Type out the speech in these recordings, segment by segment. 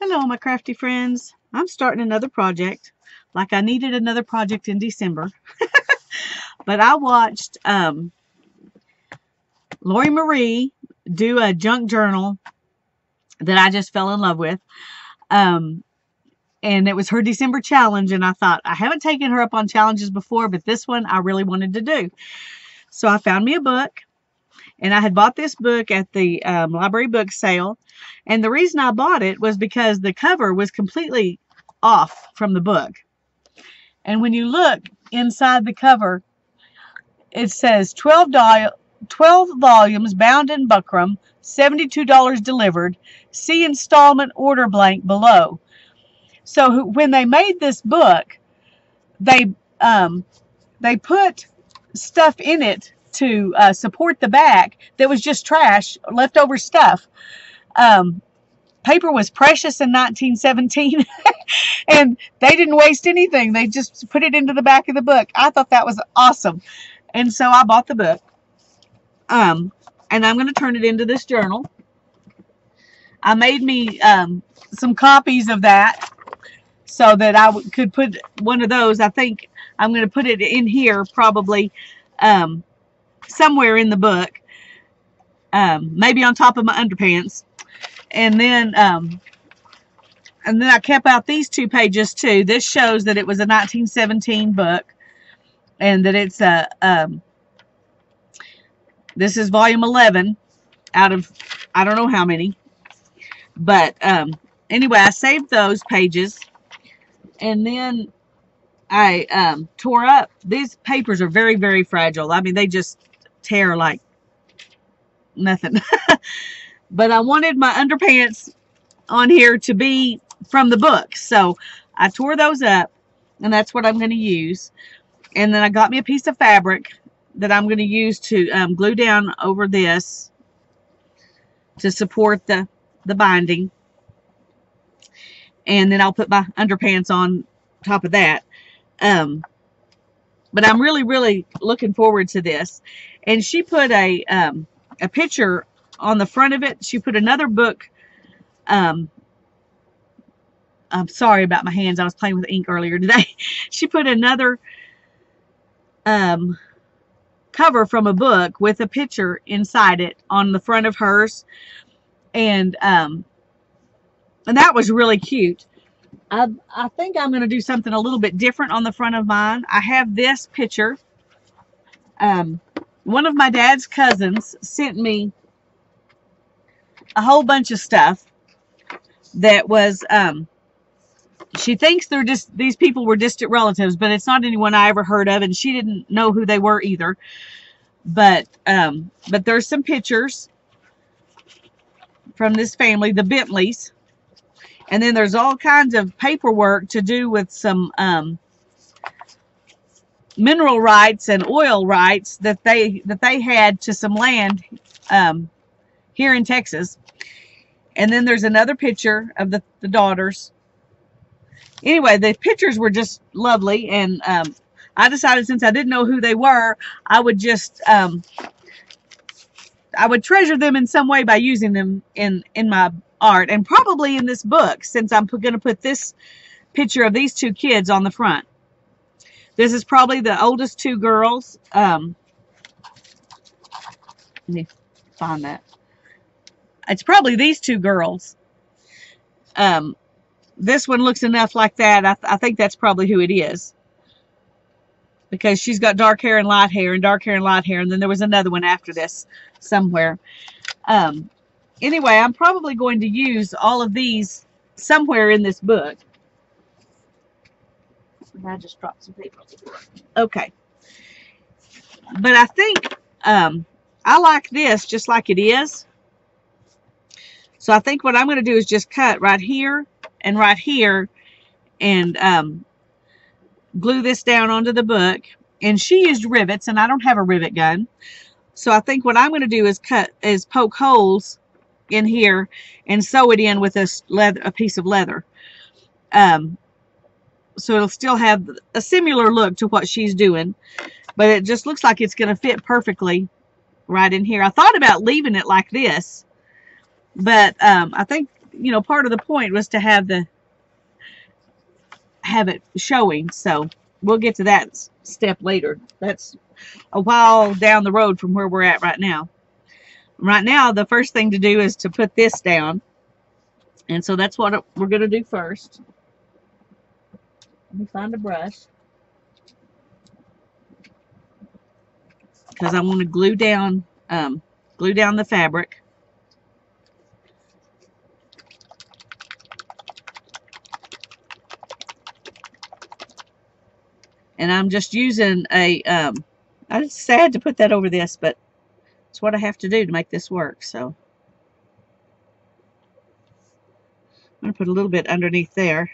Hello, my crafty friends. I'm starting another project. Like I needed another project in December. But I watched LorriMarie do a junk journal that I just fell in love with. Um, and it was her December challenge. And I thought, I haven't taken her up on challenges before, but this one I really wanted to do. So I found me a book. And I had bought this book at the library book sale. And the reason I bought it was because the cover was completely off from the book. And when you look inside the cover, it says 12 volumes bound in buckram, $72 delivered. See installment order blank below. So when they made this book, they put stuff in it to support the back that was just trash, leftover stuff. Paper was precious in 1917, and they didn't waste anything. They just put it into the back of the book. I thought that was awesome, and so I bought the book. And I'm going to turn it into this journal. I made me some copies of that so that I could put one of those. I think I'm going to put it in here probably somewhere in the book, maybe on top of my underpants. And then I kept out these 2 pages too. This shows that it was a 1917 book, and that it's this is volume 11 out of I don't know how many. But anyway, I saved those pages, and then I tore up. These papers are very, very fragile. I mean, they just tear like nothing. But I wanted my underpants on here to be from the book. So I tore those up, and that's what I'm going to use. And then I got me a piece of fabric that I'm going to use to glue down over this to support the binding. And then I'll put my underpants on top of that. But I'm really, really looking forward to this. And she put a picture on the front of it. She put another book. I'm sorry about my hands. I was playing with ink earlier today. She put another cover from a book with a picture inside it on the front of hers. And that was really cute. I think I'm going to do something a little bit different on the front of mine. I have this picture. One of my dad's cousins sent me a whole bunch of stuff that was, she thinks they're just, these people were distant relatives, but it's not anyone I ever heard of, and she didn't know who they were either. But there's some pictures from this family, the Bentleys. And then there's all kinds of paperwork to do with some mineral rights and oil rights that they had to some land here in Texas. And then there's another picture of the daughters. Anyway, the pictures were just lovely, and I decided, since I didn't know who they were, I would just I would treasure them in some way by using them in my art, and probably in this book, since I'm going to put this picture of these 2 kids on the front. This is probably the oldest 2 girls. Let me find that. It's probably these 2 girls. This one looks enough like that. I think that's probably who it is, because she's got dark hair and light hair, and dark hair and light hair, and then there was another one after this somewhere. Anyway, I'm probably going to use all of these somewhere in this book. I just dropped some paper on the floor. Okay. But I think I like this just like it is. So I think what I'm going to do is just cut right here, and glue this down onto the book. And she used rivets, and I don't have a rivet gun. So I think what I'm going to do is poke holes in here and sew it in with a piece of leather. So it'll still have a similar look to what she's doing, but it just looks like it's going to fit perfectly right in here. I thought about leaving it like this, but I think you know, part of the point was to have it showing. So we'll get to that step later. That's a while down the road from where we're at right now. Right now, the first thing to do is to put this down. And so that's what we're going to do first. Let me find a brush, because I want to glue down the fabric. And I'm just using a, I just sad to put that over this, but it's what I have to do to make this work. So I'm going to put a little bit underneath there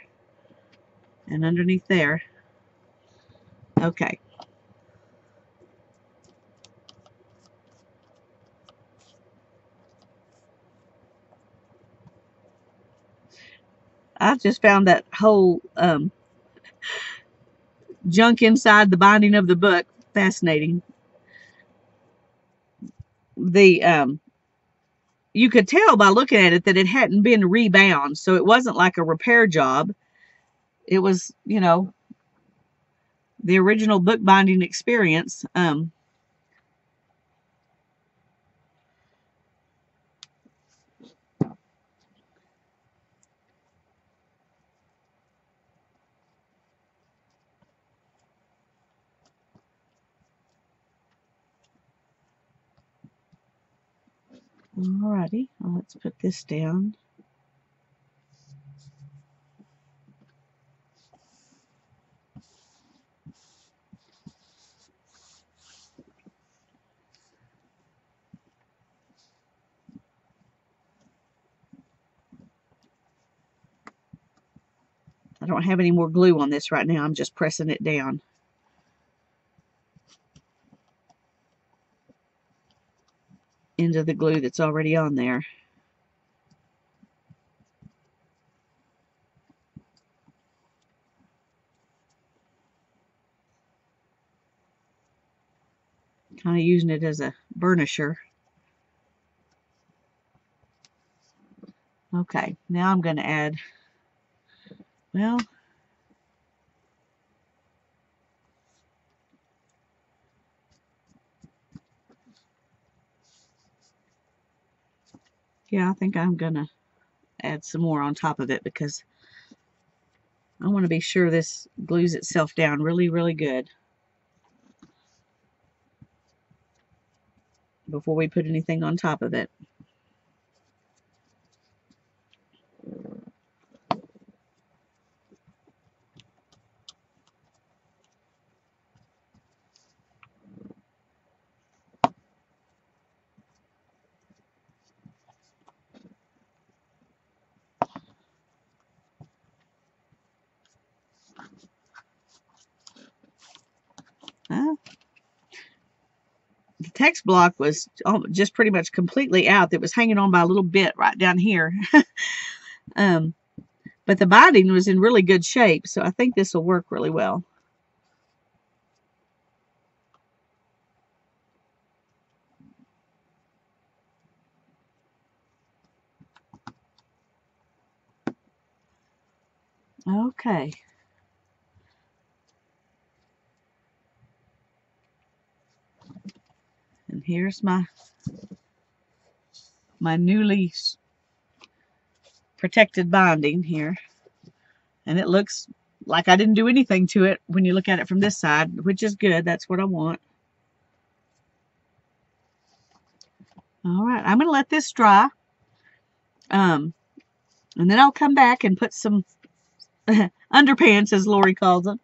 and underneath there. Okay. I just found that whole junk inside the binding of the book fascinating. You could tell by looking at it that it hadn't been rebound, so it wasn't like a repair job. It was, you know, the original bookbinding experience. Alrighty, well, let's put this down. I don't have any more glue on this right now. I'm just pressing it down. Into the glue that's already on there. Kind of using it as a burnisher. Okay, now I'm going to add, well, yeah, I think I'm going to add some more on top of it because I want to be sure this glues itself down really, really good before we put anything on top of it. The text block was just pretty much completely out. It was hanging on by a little bit right down here. But the binding was in really good shape, so I think this will work really well. Okay. And here's my newly protected binding here. And it looks like I didn't do anything to it when you look at it from this side, which is good. That's what I want. All right, I'm going to let this dry. And then I'll come back and put some underpants, as Lori calls them.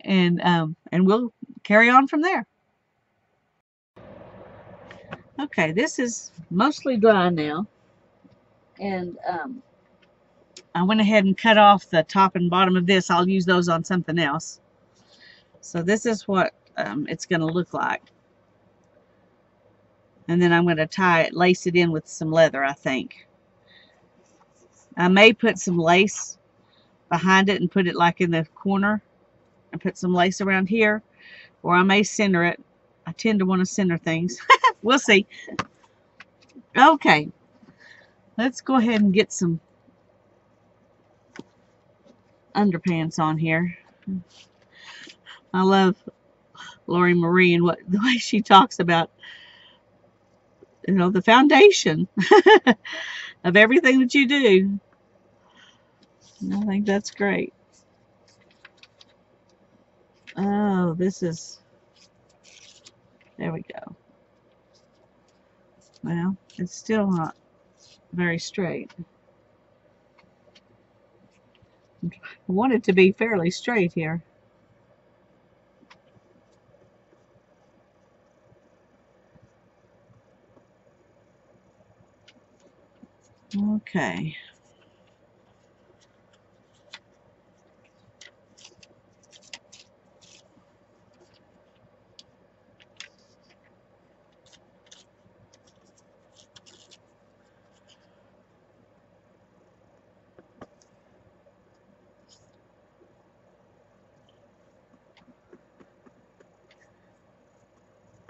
And we'll carry on from there. Okay, this is mostly dry now. And I went ahead and cut off the top and bottom of this. I'll use those on something else. So this is what it's going to look like. And then I'm going to tie it, lace it in with some leather, I think. I may put some lace behind it and put it like in the corner and put some lace around here, or I may center it. I tend to want to center things. We'll see. Okay, let's go ahead and get some underpants on here. I love LorriMarie and the way she talks about, the foundation of everything that you do. I think that's great. Oh, there we go. Well, it's still not very straight. I want it to be fairly straight here. Okay.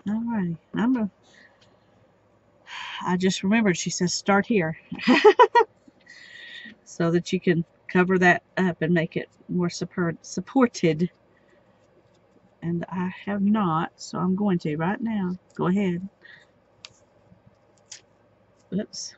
Alrighty. I just remembered she says start here. So that you can cover that up and make it more supported. And I have not, so I'm going to right now. Go ahead. Oops.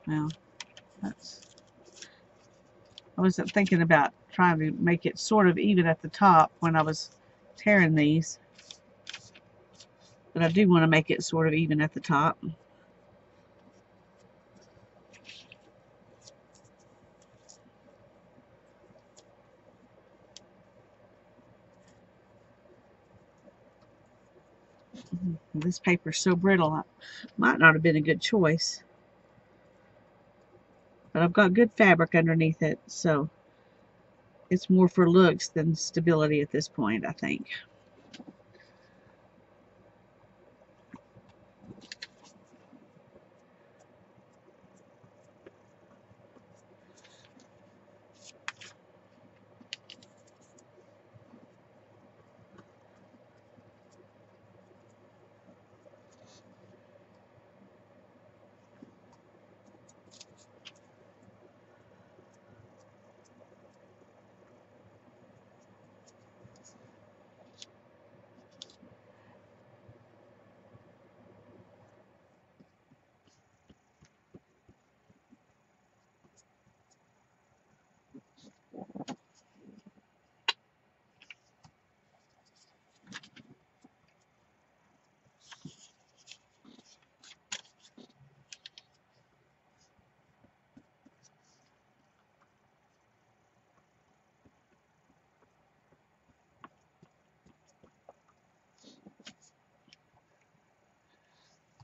Well, I wasn't thinking about trying to make it sort of even at the top when I was tearing these. But I do want to make it sort of even at the top. This paper's so brittle, might not have been a good choice. But I've got good fabric underneath it, so it's more for looks than stability at this point, I think.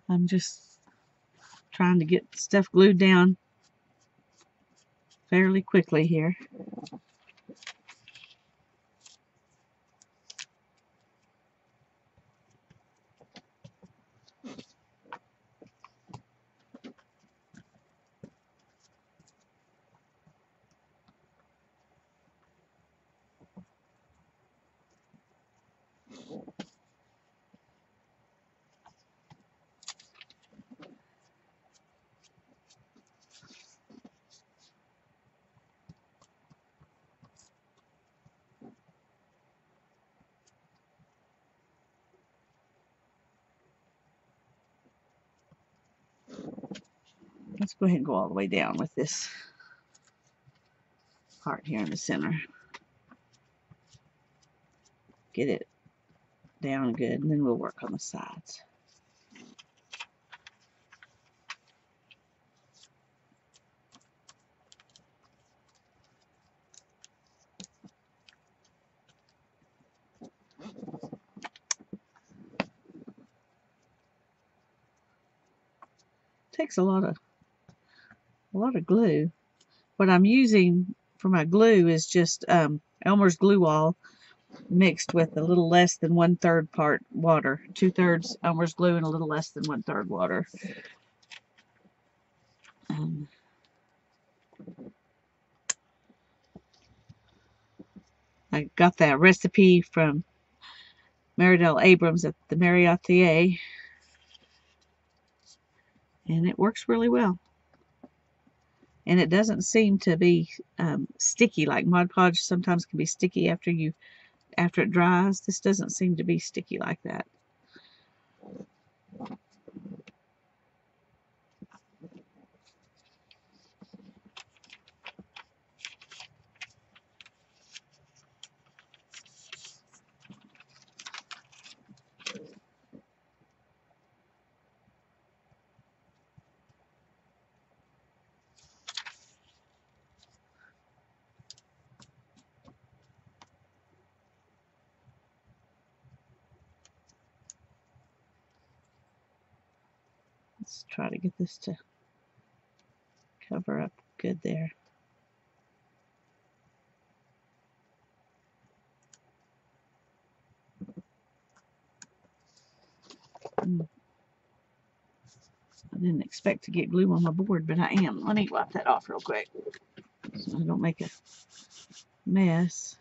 I'm just trying to get stuff glued down fairly quickly here. Let's go ahead and go all the way down with this part here in the center. Get it down good, and then we'll work on the sides. takes a lot of glue. What I'm using for my glue is just Elmer's glue wall mixed with a little less than 1/3 part water. 2/3 Elmer's glue and a little less than 1/3 water. I got that recipe from Meridell Abrams at the Marriottier, and it works really well. And it doesn't seem to be sticky like Mod Podge sometimes can be sticky after it dries. This doesn't seem to be sticky like that. Let's try to get this to cover up good there. I didn't expect to get glue on my board, but I am. Let me wipe that off real quick so I don't make a mess.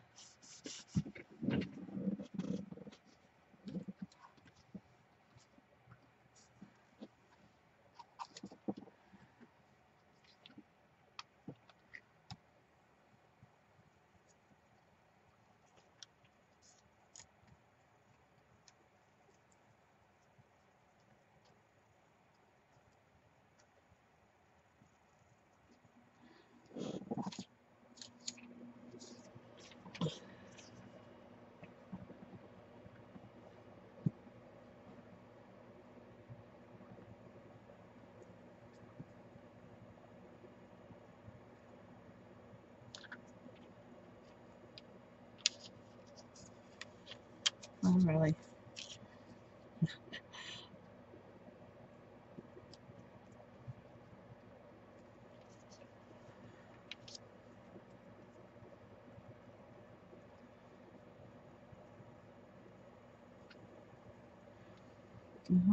Oh, really?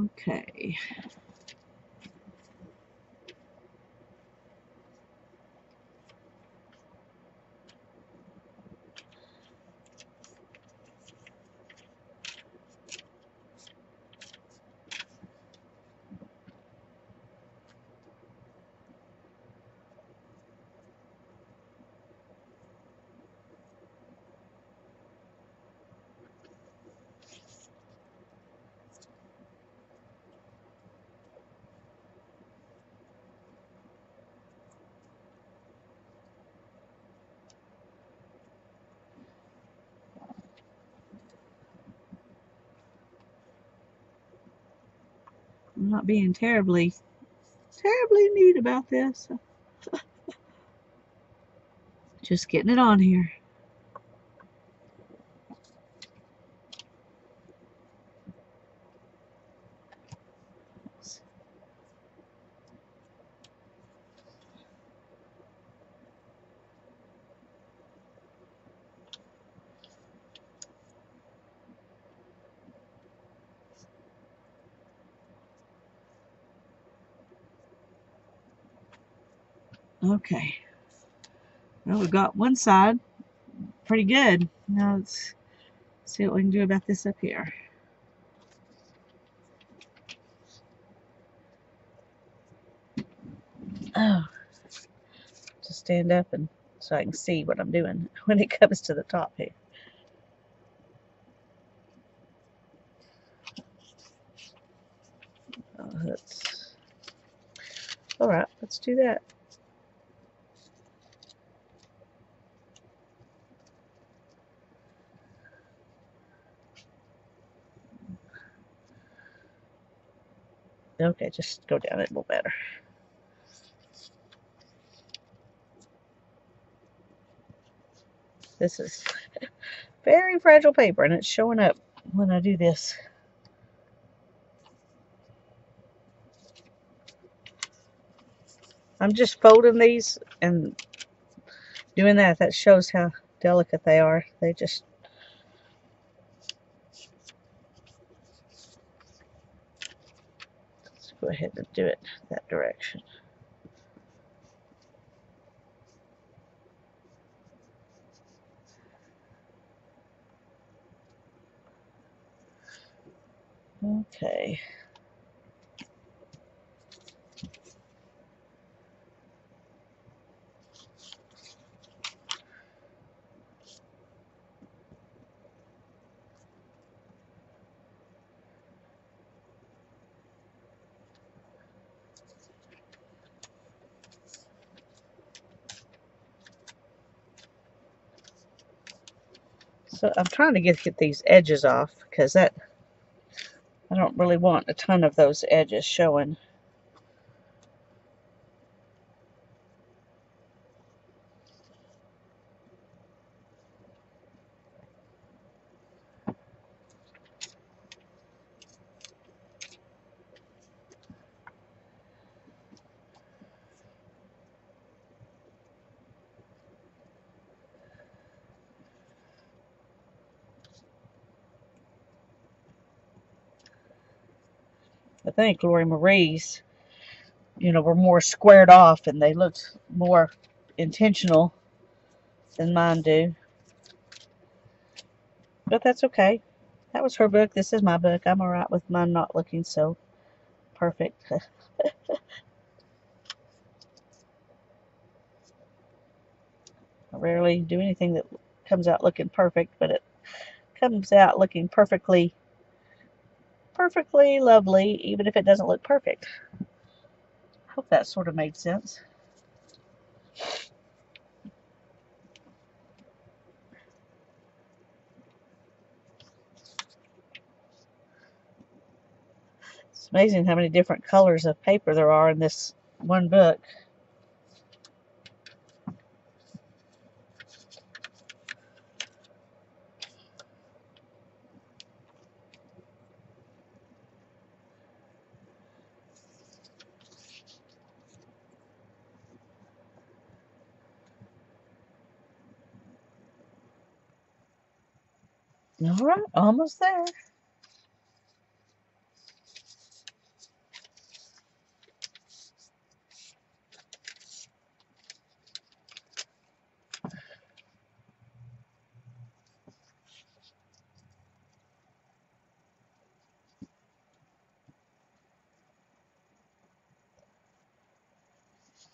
Okay. I'm not being terribly neat about this. Just getting it on here. Okay. Well, we've got one side pretty good. Now let's see what we can do about this up here. Oh, just stand up and so I can see what I'm doing when it comes to the top here. That's all right. Let's do that. Okay, just go down. It won't matter. This is very fragile paper, and it's showing up when I do this. I'm just folding these and doing that. That shows how delicate they are. They just... Let's go ahead and do it that direction. Okay. So I'm trying to get these edges off because I don't really want a ton of those edges showing. I think LorriMarie's, were more squared off and they looked more intentional than mine do. But that's okay. That was her book. This is my book. I'm alright with mine not looking so perfect. I rarely do anything that comes out looking perfect, but it comes out looking perfectly lovely, even if it doesn't look perfect. Hope that sort of made sense. It's amazing how many different colors of paper there are in this one book. Alright, almost there.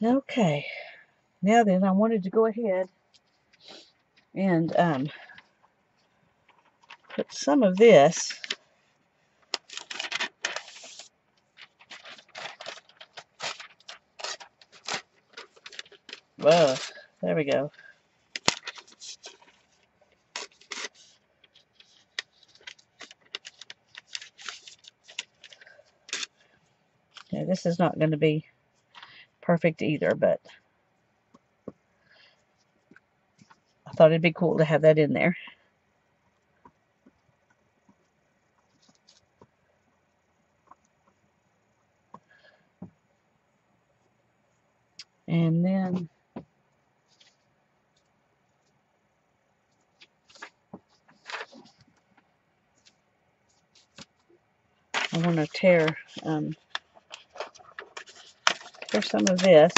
Okay, now then, I wanted to go ahead and put some of this whoa, there we go. Yeah, this is not going to be perfect either, but I thought it'd be cool to have that in there. And then I want to tear some of this.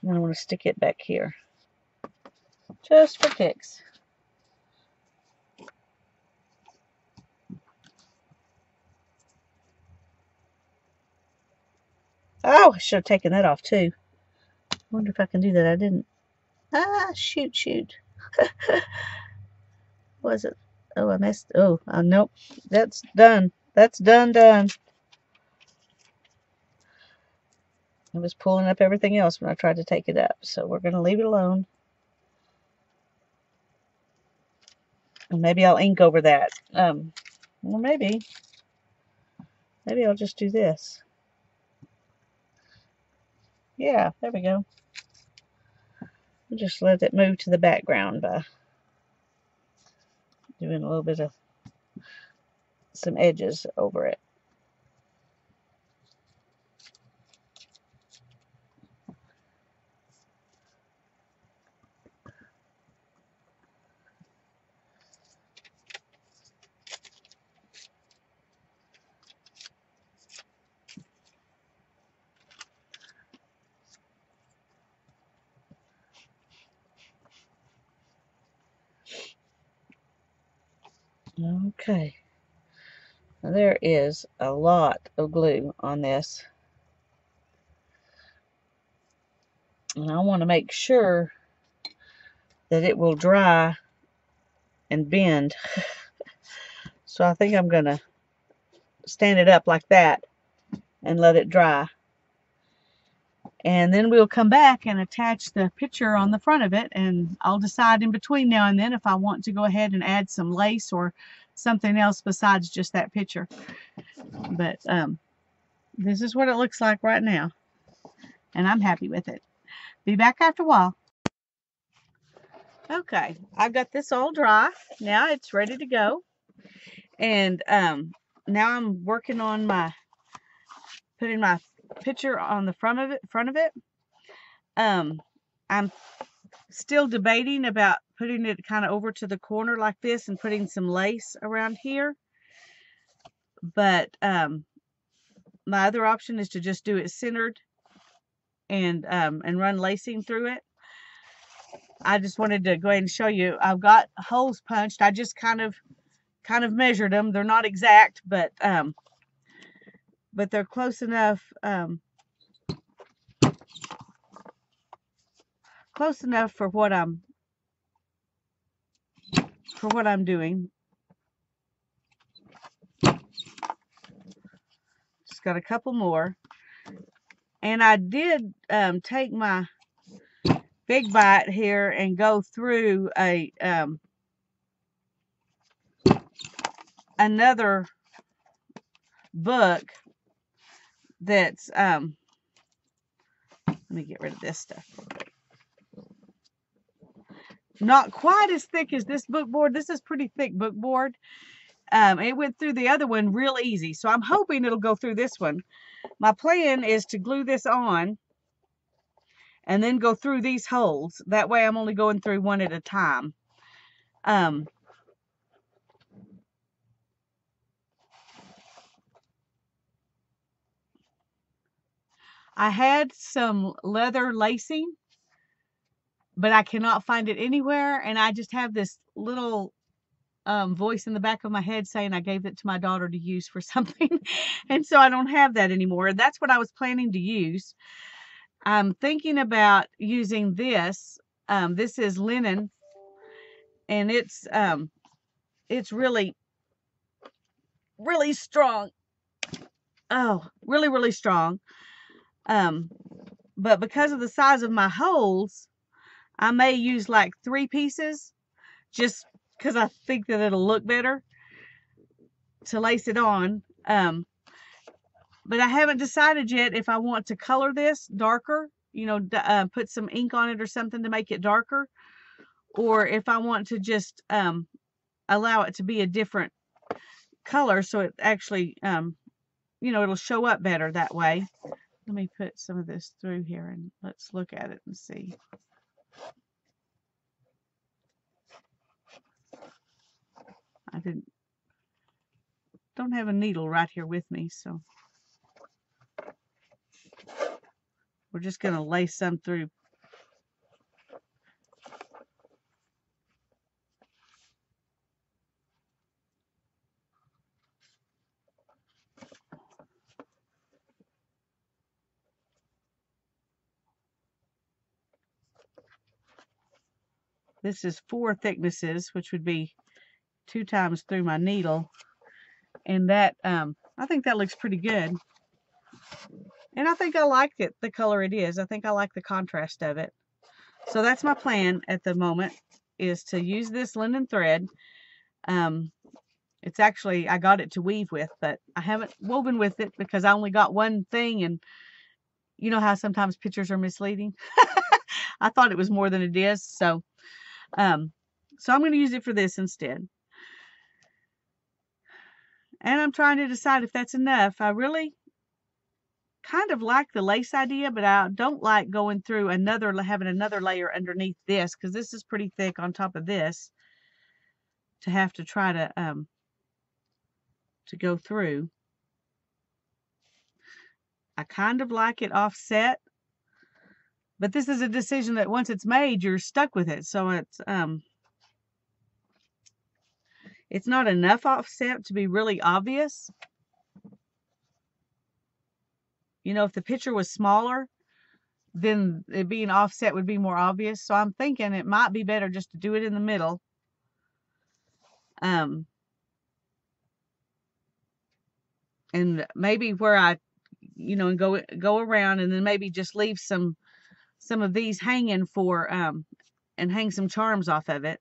And then I want to stick it back here. Just for kicks. Oh, I should have taken that off too. I wonder if I can do that. I didn't. Ah, shoot. Was it? Oh, I missed. Oh, nope. That's done. That's done. I was pulling up everything else when I tried to take it up. So we're going to leave it alone. And maybe I'll ink over that. Well, maybe I'll just do this. Yeah, there we go. Just let it move to the background. Doing a little bit of some edges over it. Okay. Now there is a lot of glue on this. And I want to make sure that it will dry and bend. So I think I'm going to stand it up like that and let it dry. And then we'll come back and attach the picture on the front of it, and I'll decide in between now and then if I want to go ahead and add some lace or something else besides just that picture. But this is what it looks like right now, and I'm happy with it. Be back after a while. Okay, I've got this all dry. Now it's ready to go. And now I'm working on putting my picture on the front of it. I'm still debating about putting it kind of over to the corner like this and putting some lace around here. But my other option is to just do it centered and run lacing through it. I just wanted to go ahead and show you. I've got holes punched. I just kind of measured them. They're not exact, but they're close enough. Close enough for what I'm doing. Just got a couple more, and I did take my big bite here and go through another book that's let me get rid of this stuff. Not quite as thick as this book board. This is pretty thick book board. It went through the other one real easy, so I'm hoping it'll go through this one. My plan is to glue this on and then go through these holes. That way I'm only going through one at a time. I had some leather lacing, but I cannot find it anywhere, and I just have this little voice in the back of my head saying I gave it to my daughter to use for something, and so I don't have that anymore. That's what I was planning to use. I'm thinking about using this. This is linen, and it's really, really strong. Oh, really, really strong. But because of the size of my holes, I may use like 3 pieces, just because I think that it'll look better to lace it on. But I haven't decided yet if I want to color this darker, you know, put some ink on it or something to make it darker, or if I want to just allow it to be a different color so it actually, you know, it'll show up better that way. Let me put some of this through here and let's look at it and see. I don't have a needle right here with me, so we're just going to lace some through. This is 4 thicknesses, which would be 2 times through my needle. And that, I think that looks pretty good. And I think I like it, the color it is. I think I like the contrast of it. So that's my plan at the moment, is to use this linen thread. It's actually, I got it to weave with, but I haven't woven with it because I only got one thing, and you know how sometimes pictures are misleading. I thought it was more than it is, so I'm going to use it for this instead. And I'm trying to decide if that's enough. I really kind of like the lace idea, but I don't like going through having another layer underneath this, because this is pretty thick on top of this to have to try to go through. I kind of like it offset, but this is a decision that once it's made, you're stuck with it. So it's not enough offset to be really obvious. You know, if the picture was smaller, then it being offset would be more obvious. So I'm thinking it might be better just to do it in the middle. And maybe where I, and go around, and then maybe just leave some of these hanging for, and hang some charms off of it,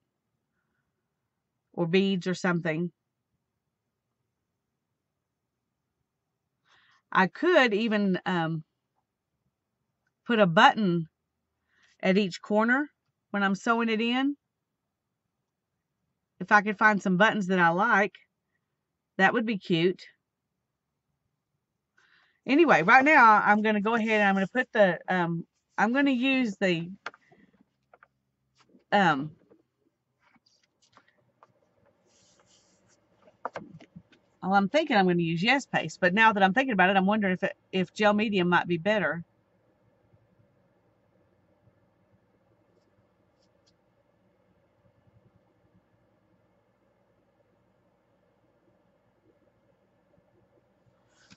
or beads or something. I could even put a button at each corner when I'm sewing it in. If I could find some buttons that I like, that would be cute. Anyway, right now I'm going to go ahead and I'm going to put the, I'm going to use the, well, I'm thinking I'm going to use Yes Paste, but now that I'm thinking about it, I'm wondering if gel medium might be better.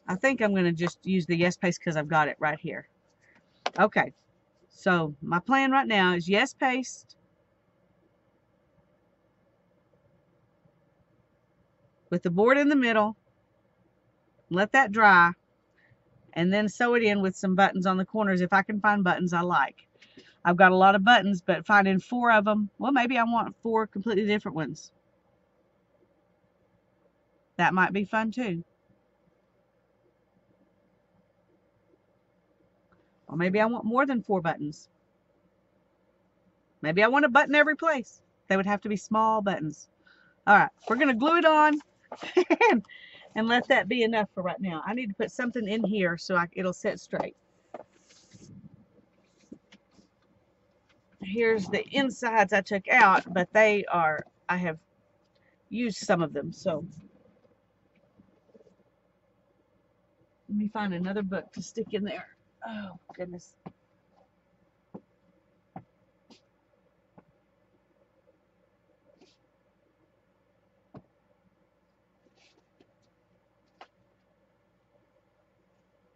I think I'm going to just use the Yes Paste because I've got it right here. Okay, so my plan right now is Yes Paste with the board in the middle, let that dry, and then sew it in with some buttons on the corners if I can find buttons I like. I've got a lot of buttons, but finding 4 of them, well, maybe I want 4 completely different ones. That might be fun too. Or maybe I want more than 4 buttons. Maybe I want a button every place. They would have to be small buttons. All right, we're going to glue it on and let that be enough for right now. I need to put something in here so it'll set straight. Here's the insides I took out, but I have used some of them. So let me find another book to stick in there. Oh, goodness.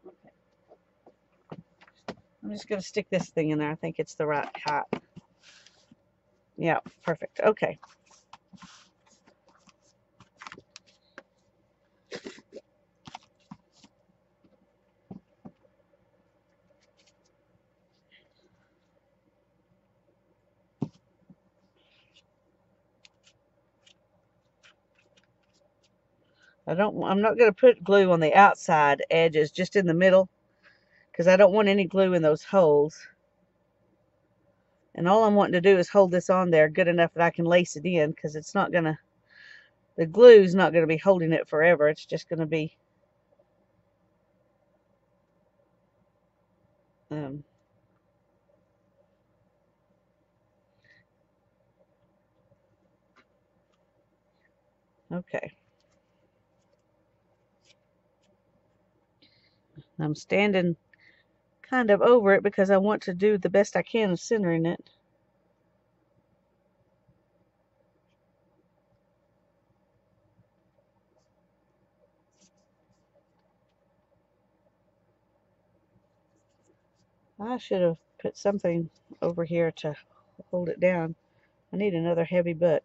Okay. I'm just going to stick this thing in there. I think it's the right height. Yeah, perfect. Okay. I'm not going to put glue on the outside edges, just in the middle, because I don't want any glue in those holes. And all I'm wanting to do is hold this on there good enough that I can lace it in, because it's not going to, the glue's not going to be holding it forever. It's just going to be, okay. I'm standing kind of over it because I want to do the best I can of centering it. I should have put something over here to hold it down. I need another heavy book.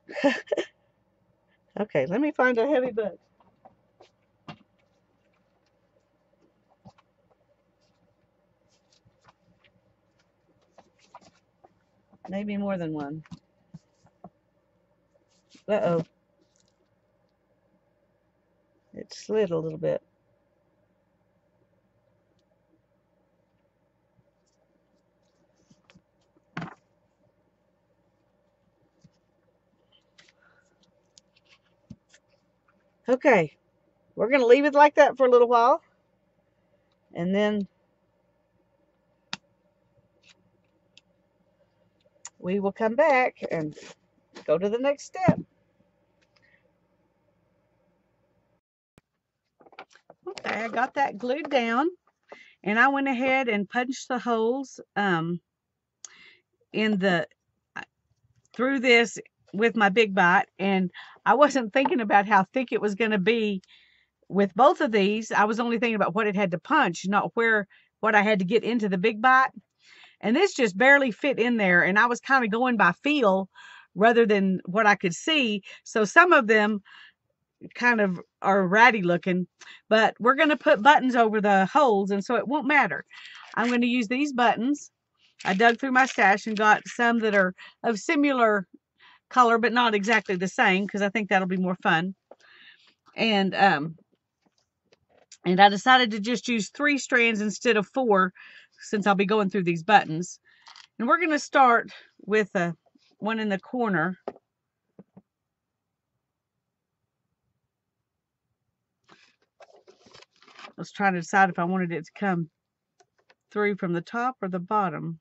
Okay, let me find a heavy book. Maybe more than one. Uh-oh. It slid a little bit. Okay. we're going to leave it like that for a little while. And then we will come back and go to the next step. Okay, I got that glued down, and I went ahead and punched the holes in the through this with my big bite, and I wasn't thinking about how thick it was going to be with both of these. I was only thinking about what it had to punch, not what I had to get into the big bite. And this just barely fit in there, and I was kind of going by feel rather than what I could see. So some of them kind of are ratty looking, but we're going to put buttons over the holes, and so it won't matter. I'm going to use these buttons. I dug through my stash and got some that are of similar color, but not exactly the same, because I think that'll be more fun. And I decided to just use 3 strands instead of 4, since I'll be going through these buttons. And we're going to start with one in the corner. I was trying to decide if I wanted it to come through from the top or the bottom.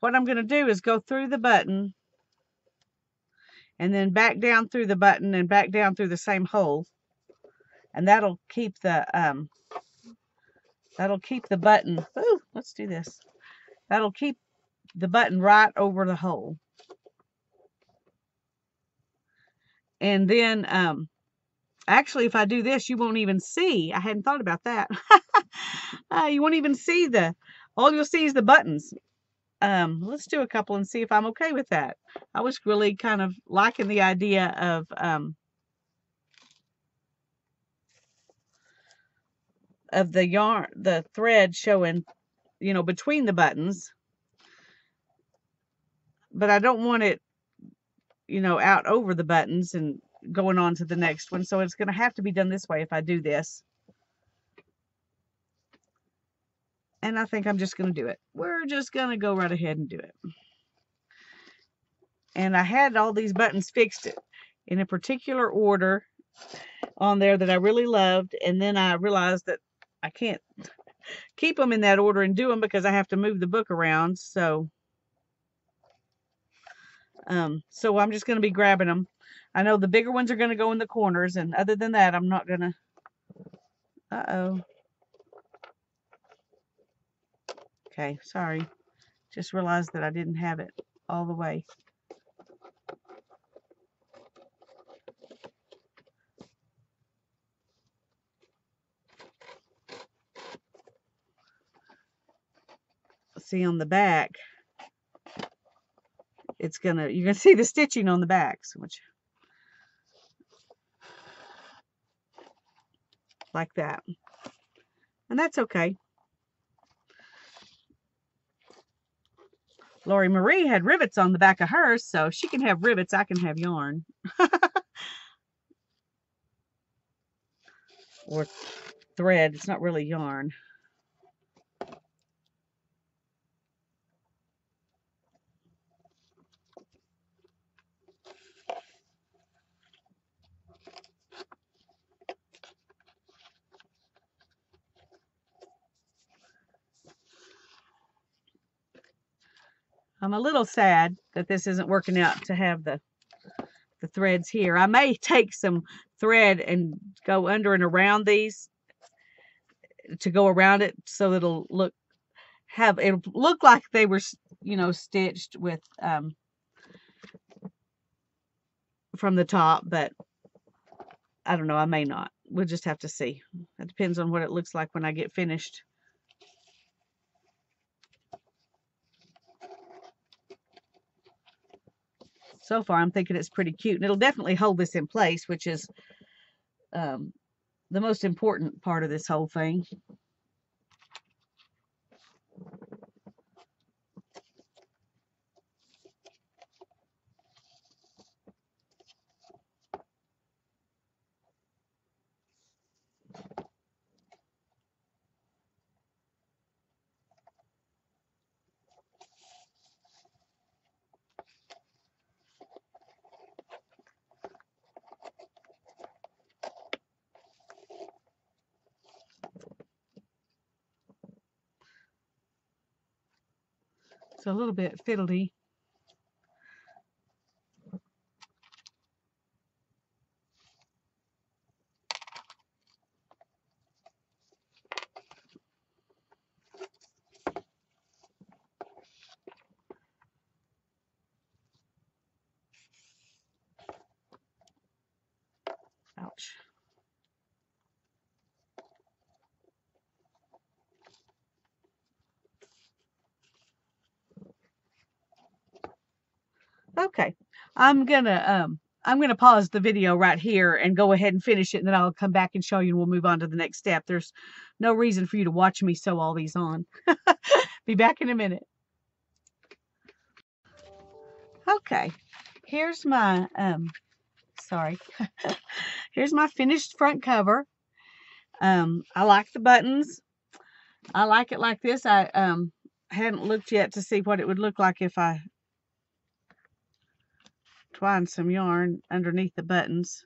What I'm going to do is go through the button and then back down through the button and back down through the same hole. And that'll keep the button. Ooh, let's do this. That'll keep the button right over the hole. And then actually, if I do this, you won't even see. I hadn't thought about that. You won't even see all you'll see is the buttons. Let's do a couple and see if I'm okay with that. I was really kind of liking the idea of the yarn, the thread showing, between the buttons. But I don't want it, out over the buttons and going on to the next one. So it's going to have to be done this way if I do this. And I think I'm just going to do it. We're just going to go right ahead and do it. And I had all these buttons fixed in a particular order on there that I really loved. And then I realized that I can't keep them in that order and do them because I have to move the book around. So I'm just going to be grabbing them. I know the bigger ones are going to go in the corners. And other than that, I'm not going to. Uh-oh. Okay, sorry. Just realized that I didn't have it all the way. See on the back, you're gonna see the stitching on the backs, which like that. And that's okay. LorriMarie had rivets on the back of hers, so she can have rivets, I can have yarn. Or thread. It's not really yarn. I'm a little sad that this isn't working out to have the threads here. I may take some thread and go under and around these to go around it so it'll look like they were, stitched with from the top, but I don't know, I may not. We'll just have to see. It depends on what it looks like when I get finished. So far, I'm thinking it's pretty cute, and it'll definitely hold this in place, which is the most important part of this whole thing. It's a little bit fiddly. Ouch. Okay, I'm gonna pause the video right here and go ahead and finish it, and then I'll come back and show you, and we'll move on to the next step. There's no reason for you to watch me sew all these on. Be back in a minute. Okay, here's my sorry. Here's my finished front cover. I like the buttons. I like it like this. I hadn't looked yet to see what it would look like if I twine some yarn underneath the buttons.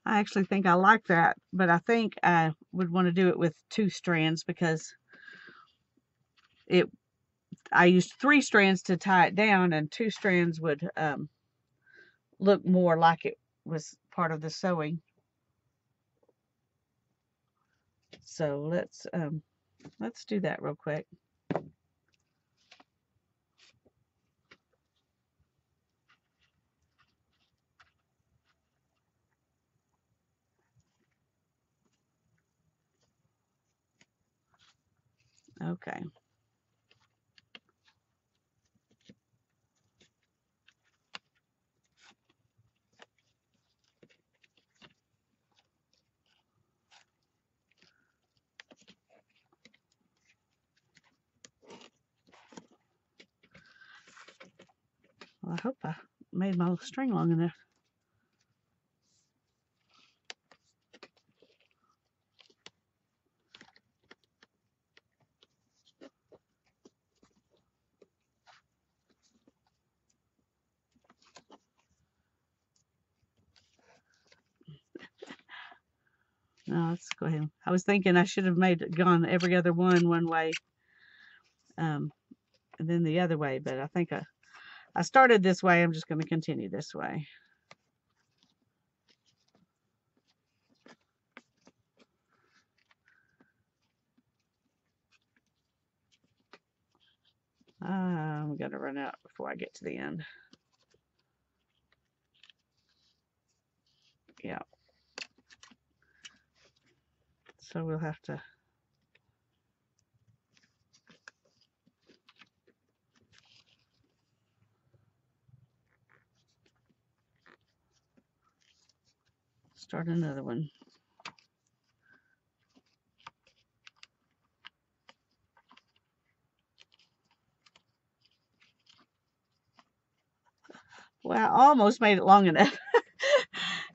I actually think I like that, but I think I would want to do it with 2 strands because I used 3 strands to tie it down, and 2 strands would look more like it was part of the sewing. So let's do that real quick. Okay. Well, I hope I made my string long enough. No, let's go ahead. I was thinking I should have gone every other one way, and then the other way, but I think I started this way. I'm just going to continue this way. I'm going to run out before I get to the end. Yeah. So we'll have to start another one. Well, I almost made it long enough.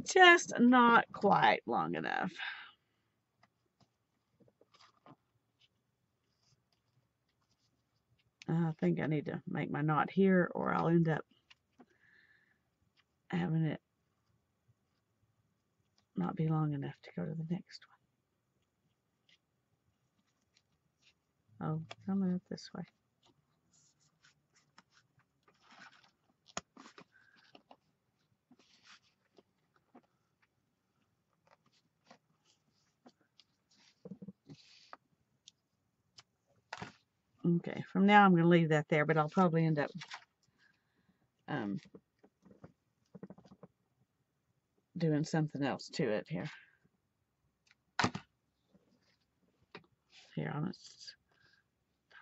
Just not quite long enough. I think I need to make my knot here, or I'll end up having it not be long enough to go to the next one. Oh, coming up this way. Okay, from now I'm going to leave that there, but I'll probably end up doing something else to it here. Here, let's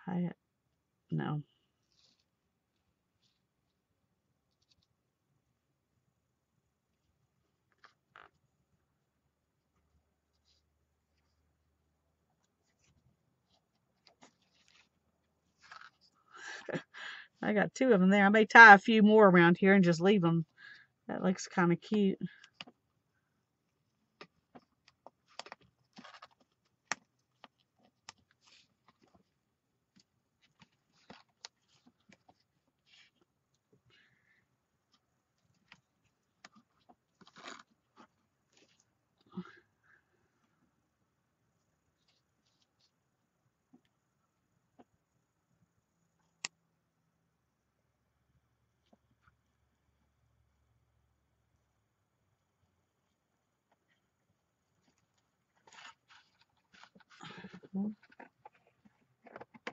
tie it. No. I got 2 of them there. I may tie a few more around here and just leave them. That looks kind of cute.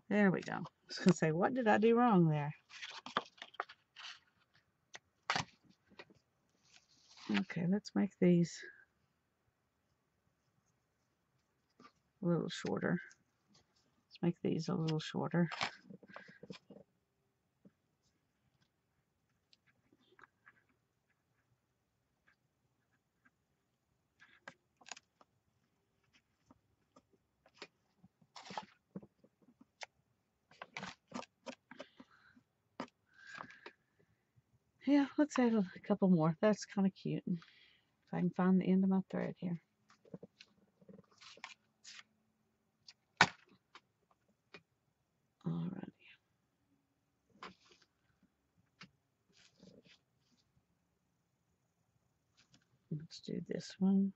There we go. I was going to say, what did I do wrong there? Okay, let's make these a little shorter. Let's make these a little shorter. Yeah, let's add a couple more. That's kind of cute. If I can find the end of my thread here. Alright. Let's do this one.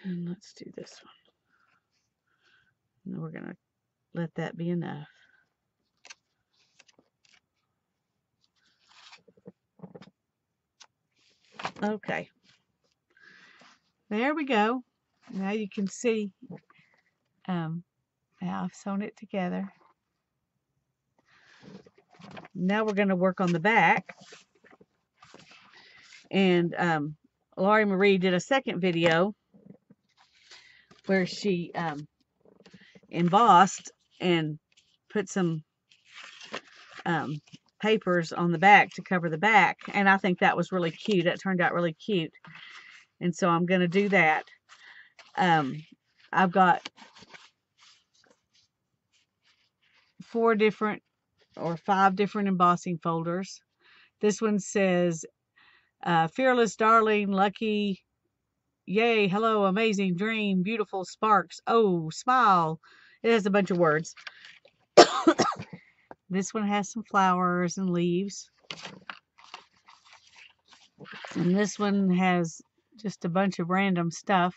And let's do this one. And we're going to let that be enough. Okay. There we go. Now you can see how I've sewn it together. Now we're going to work on the back. And LorriMarie did a second video where she embossed and put some papers on the back to cover the back, and I think that was really cute. It turned out really cute, and so I'm going to do that. I've got 4 different or 5 different embossing folders. This one says fearless, darling, lucky, yay, hello, amazing, dream, beautiful, sparks, oh, smile. It has a bunch of words. This one has some flowers and leaves. And this one has just a bunch of random stuff.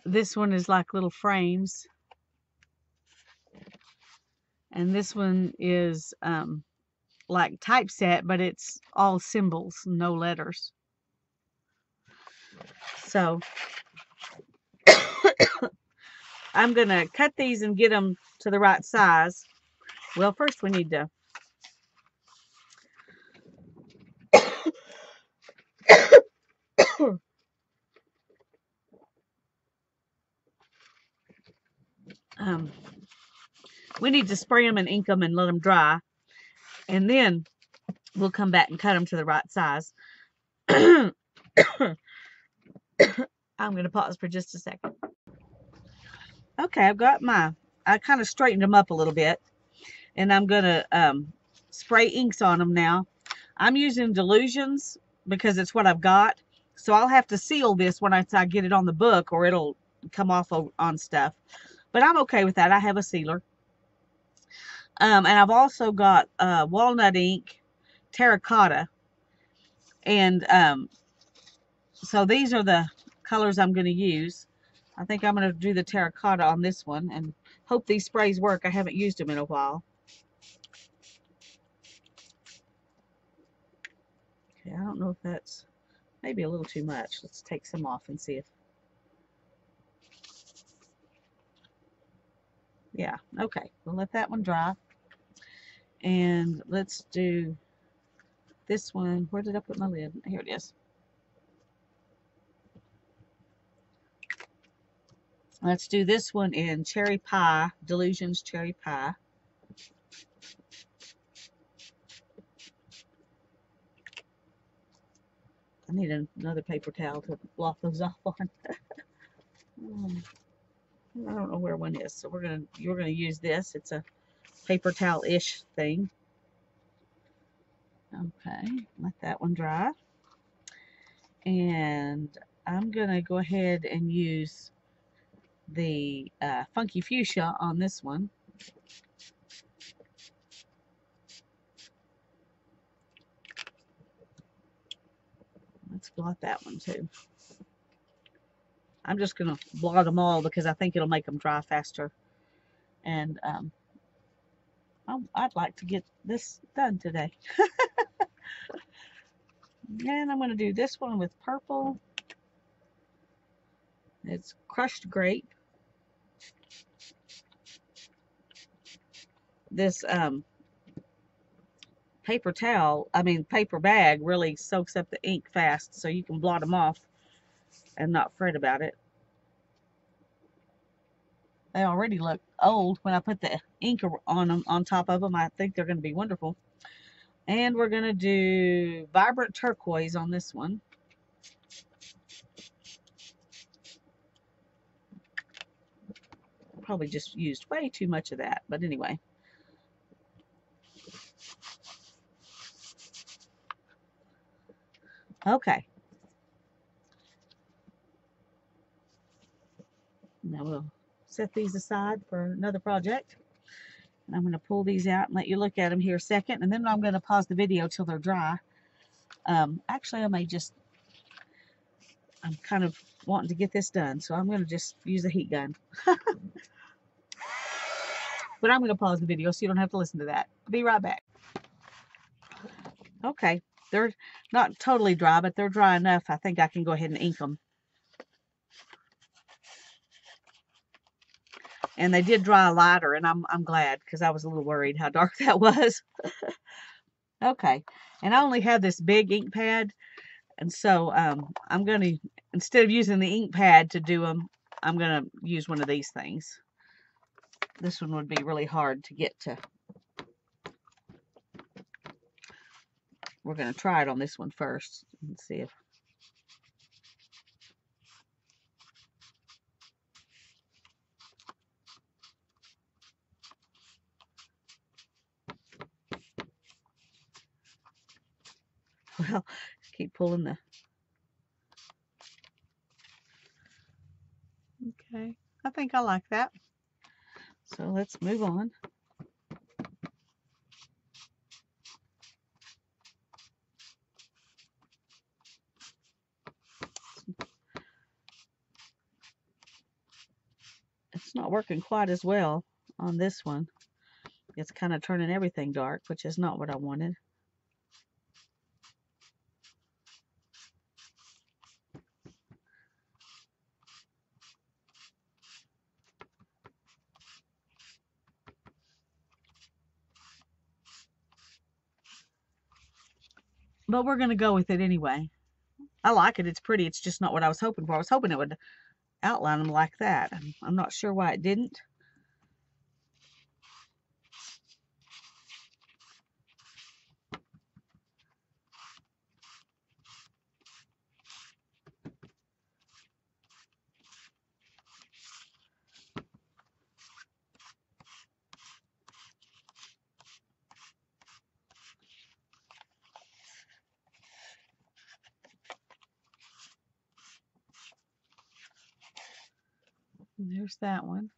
This one is like little frames. And this one is like typeset, but it's all symbols, no letters. So I'm going to cut these and get them to the right size. Well, first we need to we need to spray them and ink them and let them dry. And then we'll come back and cut them to the right size. I'm going to pause for just a second. Okay, I've got I kind of straightened them up a little bit. And I'm going to spray inks on them now. I'm using Delusions because it's what I've got. So I'll have to seal this when I get it on the book, or it'll come off on stuff. But I'm okay with that. I have a sealer. And I've also got walnut ink, terracotta. And so these are the colors I'm going to use. I think I'm going to do the terracotta on this one and hope these sprays work. I haven't used them in a while. Okay, I don't know if that's maybe a little too much. Let's take some off and see if... Yeah, okay. We'll let that one dry. And let's do this one. Where did I put my lid? Here it is. Let's do this one in Cherry Pie, Delusions Cherry Pie. I need another paper towel to block those off on. I don't know where one is, so you're gonna use this. It's a paper towel-ish thing. Okay, let that one dry. And I'm gonna go ahead and use the funky fuchsia on this one. Let's blot that one too. I'm just going to blot them all because I think it'll make them dry faster. And I'd like to get this done today. And I'm going to do this one with purple. It's crushed grape. This paper bag really soaks up the ink fast, so you can blot them off and not fret about it. They already look old when I put the ink on them, on top of them. I think they're going to be wonderful. And we're going to do vibrant turquoise on this one. Probably just used way too much of that, but anyway. Okay. Now we'll set these aside for another project. And I'm going to pull these out and let you look at them here a second. And then I'm going to pause the video till they're dry. Actually, I may just... I'm kind of wanting to get this done, so I'm going to just use a heat gun. But I'm going to pause the video so you don't have to listen to that. Be right back. Okay, they're not totally dry, but they're dry enough. I think I can go ahead and ink them. And they did dry lighter, and I'm glad, because I was a little worried how dark that was. Okay, and I only have this big ink pad, and so I'm going to, instead of using the ink pad to do them, I'm going to use one of these things. This one would be really hard to get to. We're going to try it on this one first and see if... Well, keep pulling the... Okay, I think I like that. So let's move on. It's not working quite as well on this one. It's kind of turning everything dark, which is not what I wanted. But we're going to go with it anyway. I like it. It's pretty. It's just not what I was hoping for. I was hoping it would outline them like that. I'm not sure why it didn't. And there's that one.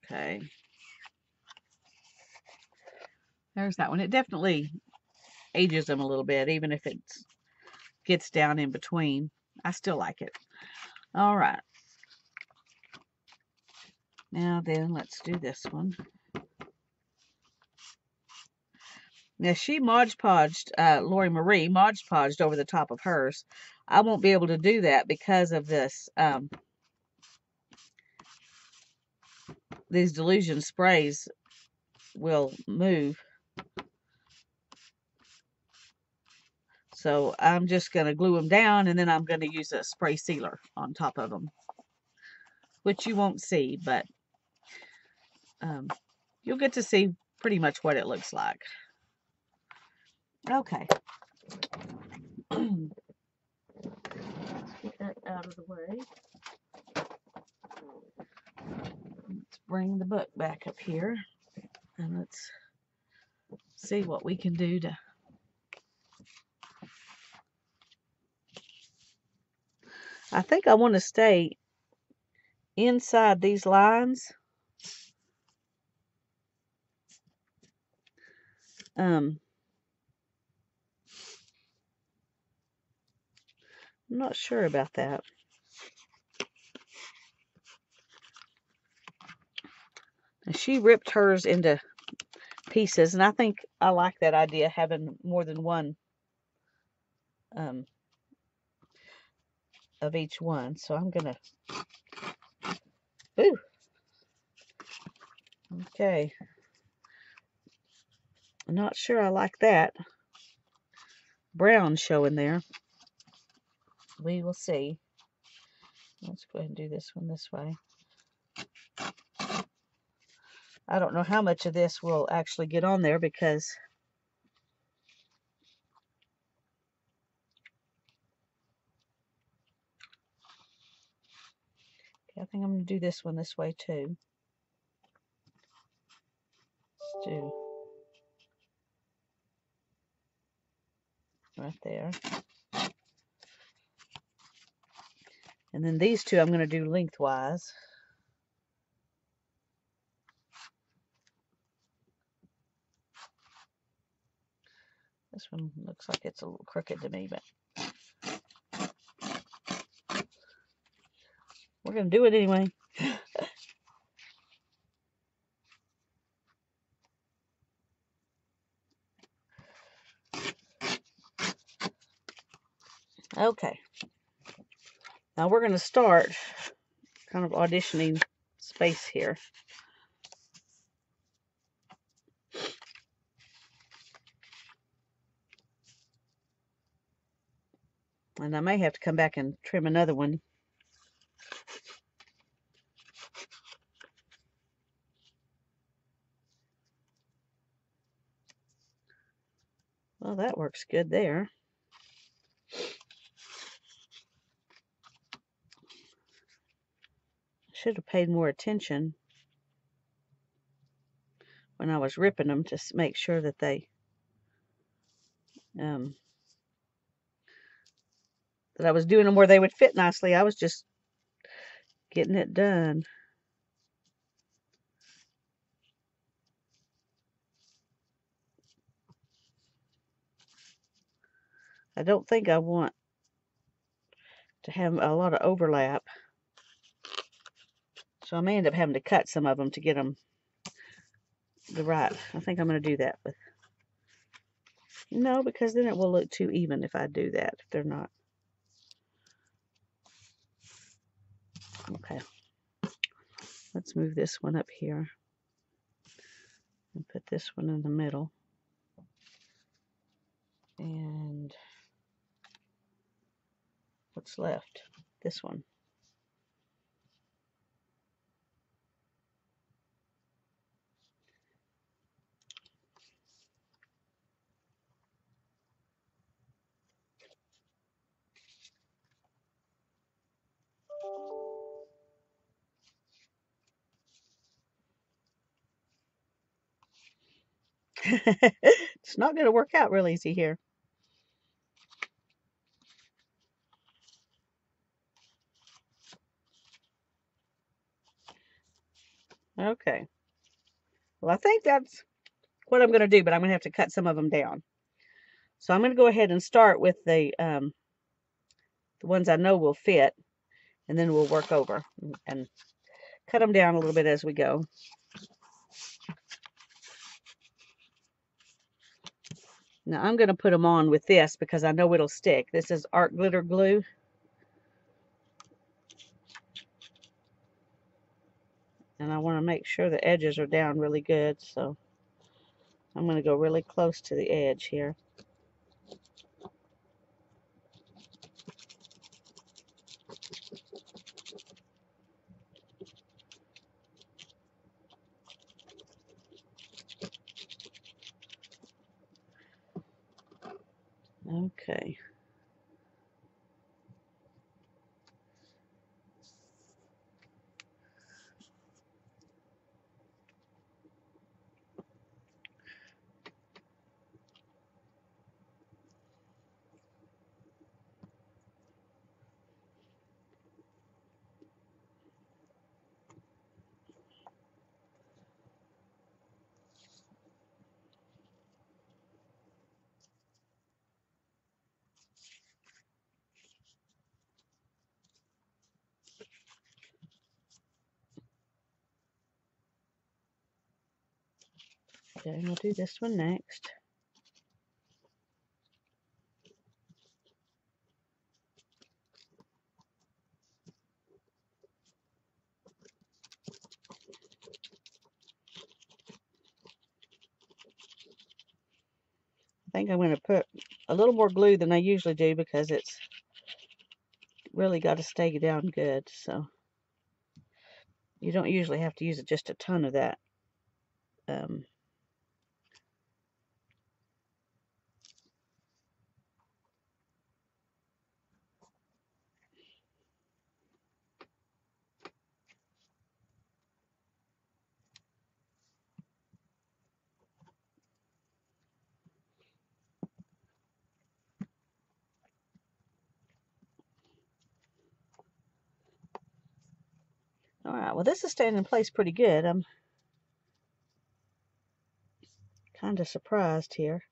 Okay. There's that one. It definitely ages them a little bit, even if it gets down in between. I still like it. All right. Now then, let's do this one. Now she Mod Podged, LorriMarie Mod Podged over the top of hers. I won't be able to do that because of this, these Delusion sprays will move. So I'm just going to glue them down, and then I'm going to use a spray sealer on top of them. which you won't see, but you'll get to see pretty much what it looks like. Okay. Let's get that out of the way. Let's bring the book back up here, and let's see what we can do to... I think I want to stay inside these lines. I'm not sure about that. She ripped hers into pieces, and I think I like that idea, having more than one of each one. So I'm gonna... Ooh. Okay. I'm not sure I like that brown showing there. We will see. Let's go ahead and do this one this way. I don't know how much of this will actually get on there because I think I'm going to do this one this way too. Let's do right there. And then these two I'm going to do lengthwise. This one looks like it's a little crooked to me, but we're going to do it anyway. Okay. Now we're going to start kind of auditioning space here. And I may have to come back and trim another one. Well, that works good there. Should have paid more attention when I was ripping them to make sure that they that I was doing them where they would fit nicely. I was just getting it done. I don't think I want to have a lot of overlap, so I may end up having to cut some of them to get them the right. I think I'm going to do that with... No, because then it will look too even if I do that, if they're not. Okay. Let's move this one up here and put this one in the middle. And what's left? This one. It's not going to work out real easy here. Okay. Well, I think that's what I'm going to do, but I'm going to have to cut some of them down. So I'm going to go ahead and start with the ones I know will fit, and then we'll work over and cut them down a little bit as we go. Now I'm going to put them on with this because I know it'll stick. This is art glitter glue. And I want to make sure the edges are down really good, so I'm going to go really close to the edge here. Okay. Okay, we'll do this one next. I think I'm going to put a little more glue than I usually do because it's really got to stay down good. So you don't usually have to use just a ton of that. All right, well, this is staying in place pretty good. I'm kind of surprised here.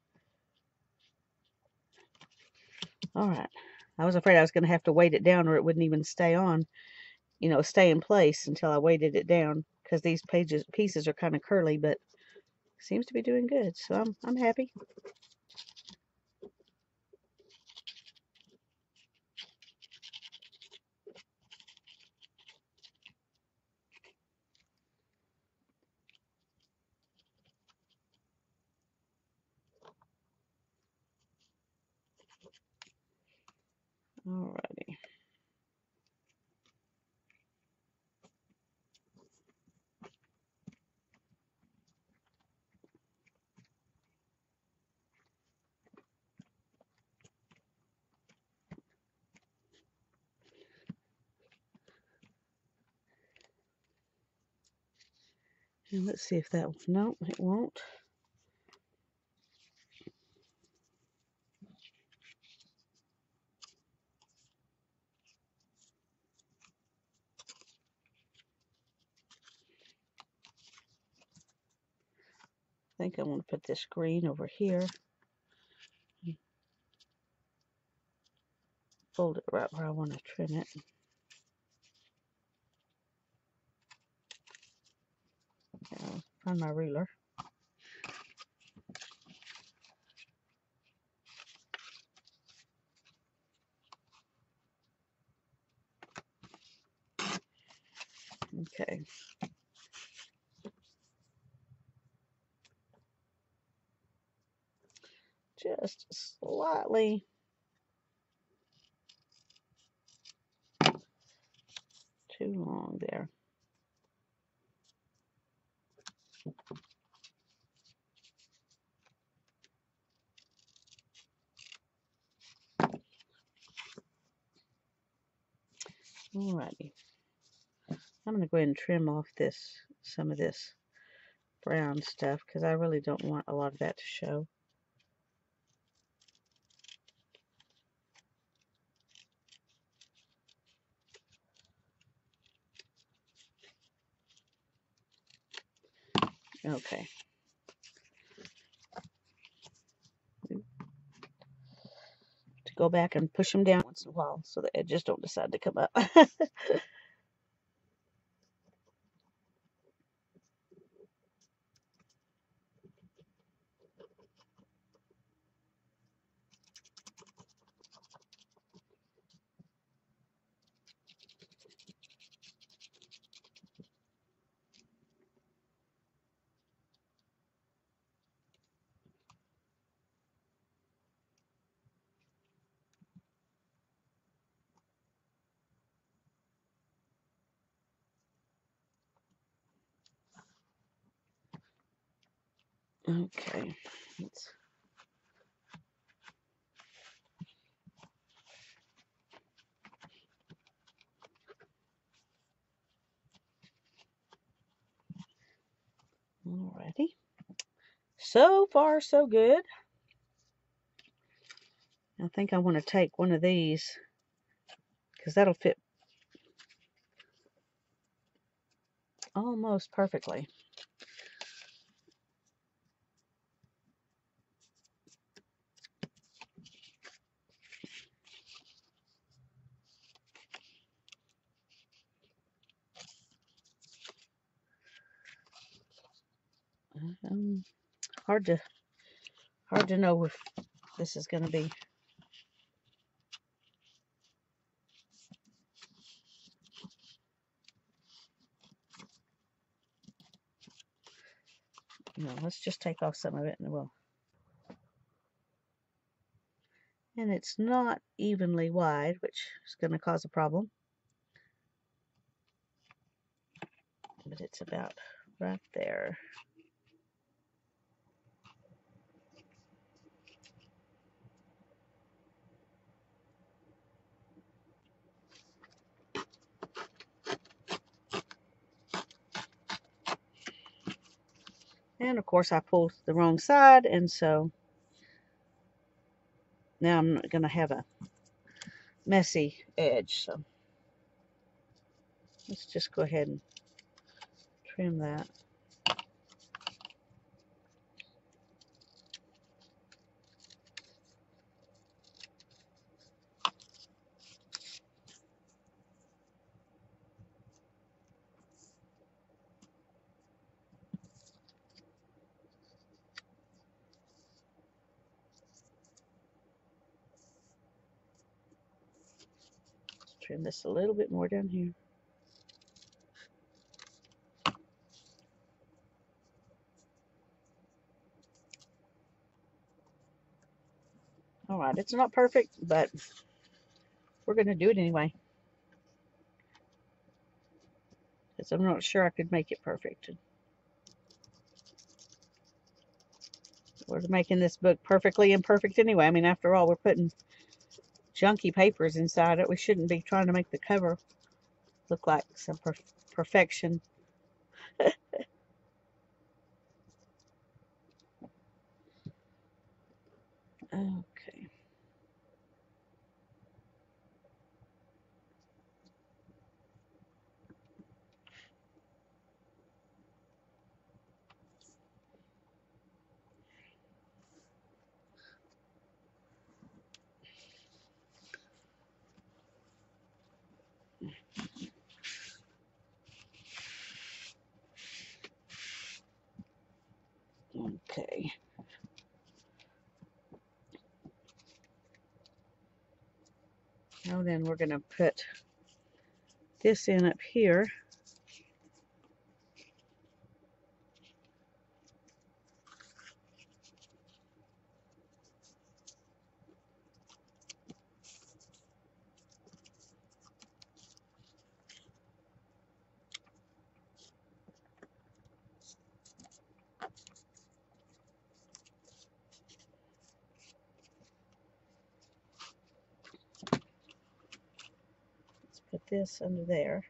All right. I was afraid I was going to have to weight it down or it wouldn't even stay on, stay in place until I weighted it down because these pieces are kind of curly, but seems to be doing good. So I'm happy. Alrighty. And let's see if that, no, it won't. I think I want to put this green over here. Fold it right where I want to trim it. Find my ruler. Okay. Just slightly too long there. Alrighty. I'm going to go ahead and trim off some of this brown stuff because I really don't want a lot of that to show. Okay. To go back and push them down once in a while so the edges don't decide to come up. Okay. So far, so good. I think I want to take one of these because that'll fit almost perfectly. Hard to know if this is going to be. Let's just take off some of it and we'll. And it's not evenly wide, which is going to cause a problem. But it's about right there. And of course I pulled the wrong side, and so now I'm going to have a messy edge. So let's just go ahead and trim that. Let's trim this a little bit more down here. Alright, it's not perfect, but we're going to do it anyway. Because I'm not sure I could make it perfect. We're making this book perfectly imperfect anyway. I mean, after all, we're putting junky papers inside it. We shouldn't be trying to make the cover look like some perfection. Okay. Okay. Now then, we're going to put this in up here. Let's put this under there.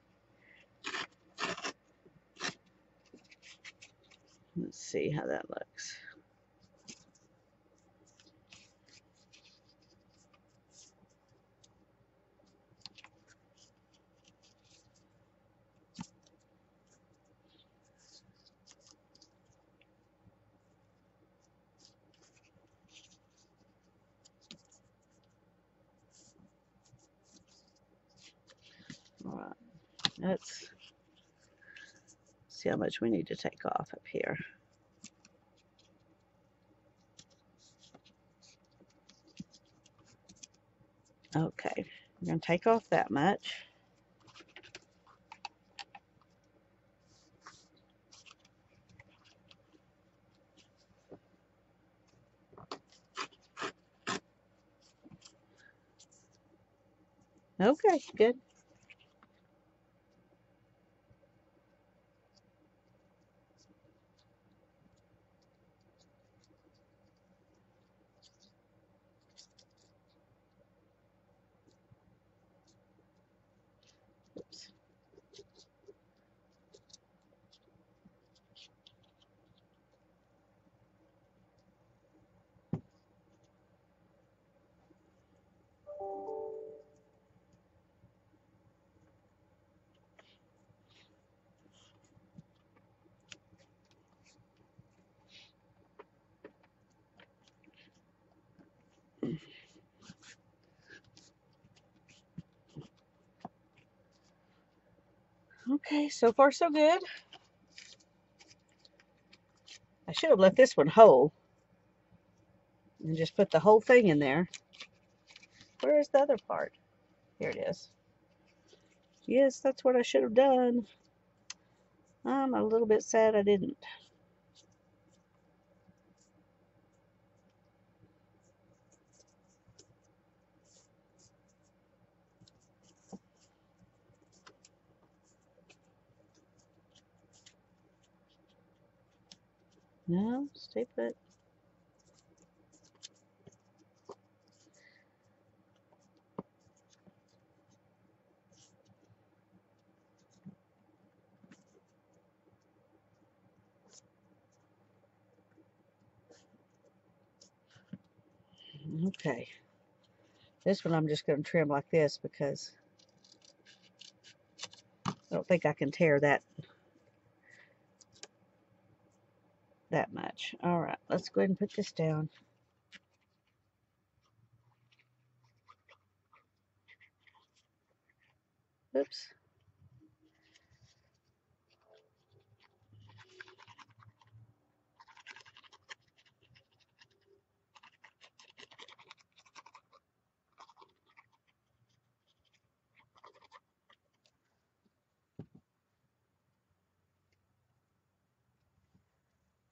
Let's see how that looks. All right. Let's see how much we need to take off up here. Okay, we're going to take off that much. Okay, good. Oops. Okay, so far so good. I should have left this one whole and just put the whole thing in there. Where is the other part? Here it is. Yes, that's what I should have done. I'm a little bit sad I didn't. No, stay put. Okay. This one I'm just going to trim like this because I don't think I can tear that much. All right, let's go ahead and put this down. Oops.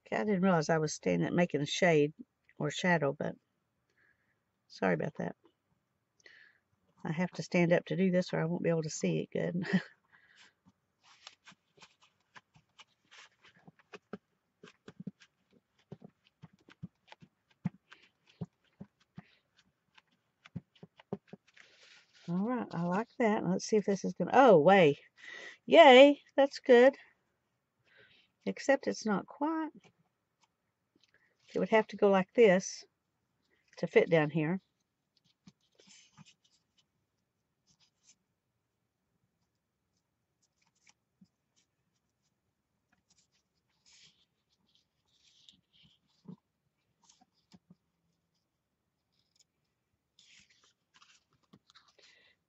Okay, I didn't realize I was standing making a shade or shadow, but sorry about that. I have to stand up to do this or I won't be able to see it good. All right, I like that. Let's see if this is going to... Oh, wait. Yay, that's good. Except it's not quite. It would have to go like this to fit down here.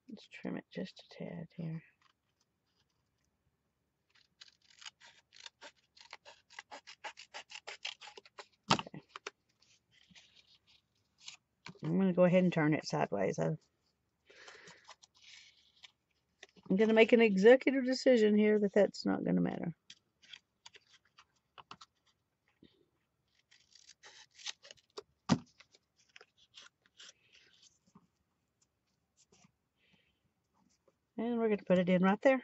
Let's trim it just a tad here. Okay. I'm going to go ahead and turn it sideways. I'm going to make an executive decision here that that's not going to matter. And we're going to put it in right there.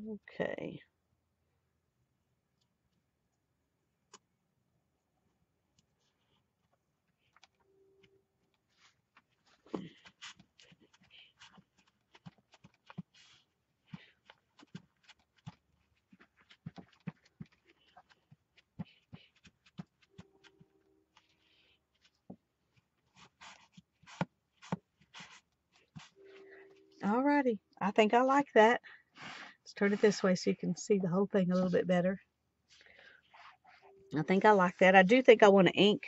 Okay. Alrighty. I think I like that. Let's turn it this way so you can see the whole thing a little bit better. I think I like that. I do think I want to ink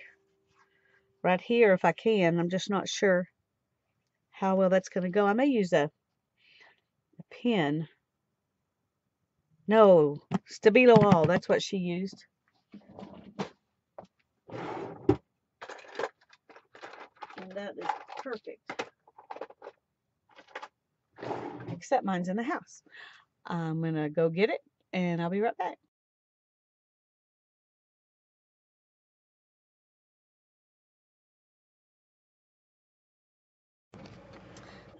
right here if I can. I'm just not sure how well that's going to go. I may use a pen. No, Stabilo All. That's what she used. And that is perfect. Except mine's in the house. I'm going to go get it, and I'll be right back.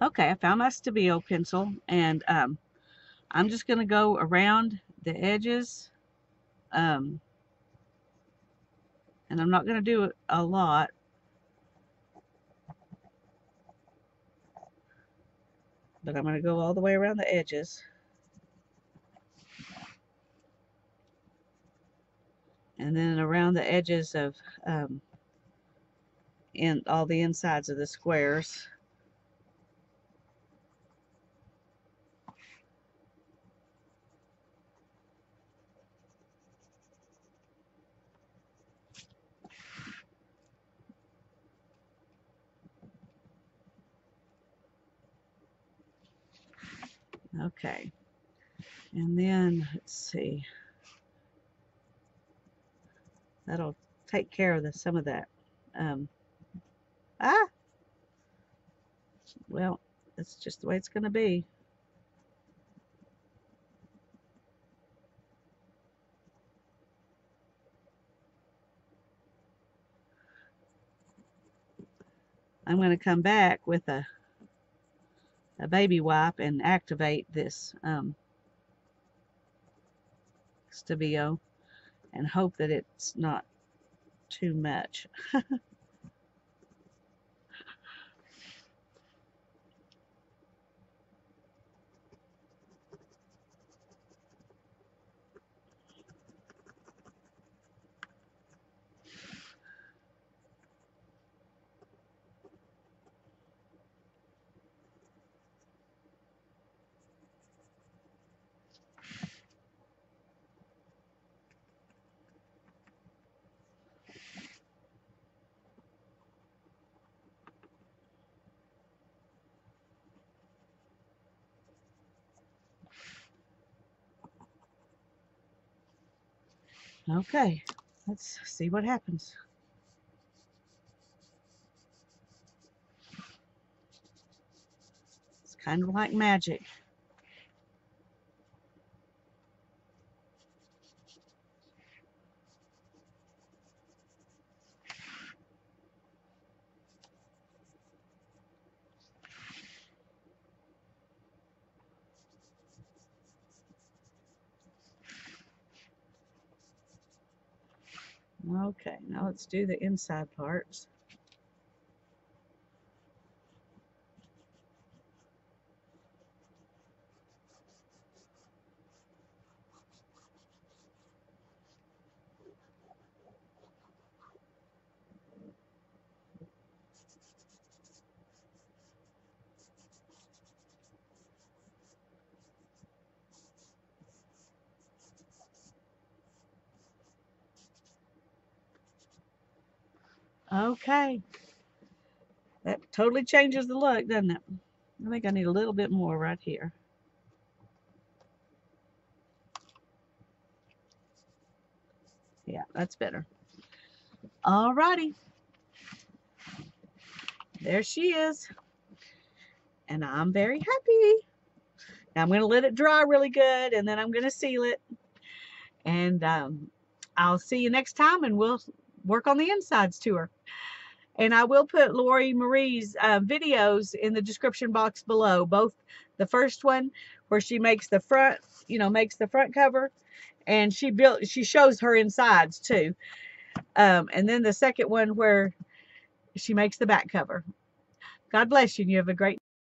Okay, I found my Stabilo pencil, and I'm just going to go around the edges, and I'm not going to do it a lot. But I'm going to go all the way around the edges. And then around the edges of in all the insides of the squares. Okay, and then let's see, that'll take care of some of that. Well, that's just the way it's going to be. I'm going to come back with a baby wipe and activate this Stabilo and hope that it's not too much. Okay, let's see what happens. It's kind of like magic. Okay, now let's do the inside parts. Okay, that totally changes the look, doesn't it? I think I need a little bit more right here. Yeah, that's better. Alrighty. There she is. And I'm very happy. Now I'm going to let it dry really good, and then I'm going to seal it. And I'll see you next time, and we'll work on the insides to her. And I will put LorriMarie's videos in the description box below. Both the first one where she makes the front, makes the front cover, and she shows her insides too. And then the second one where she makes the back cover. God bless you, and you have a great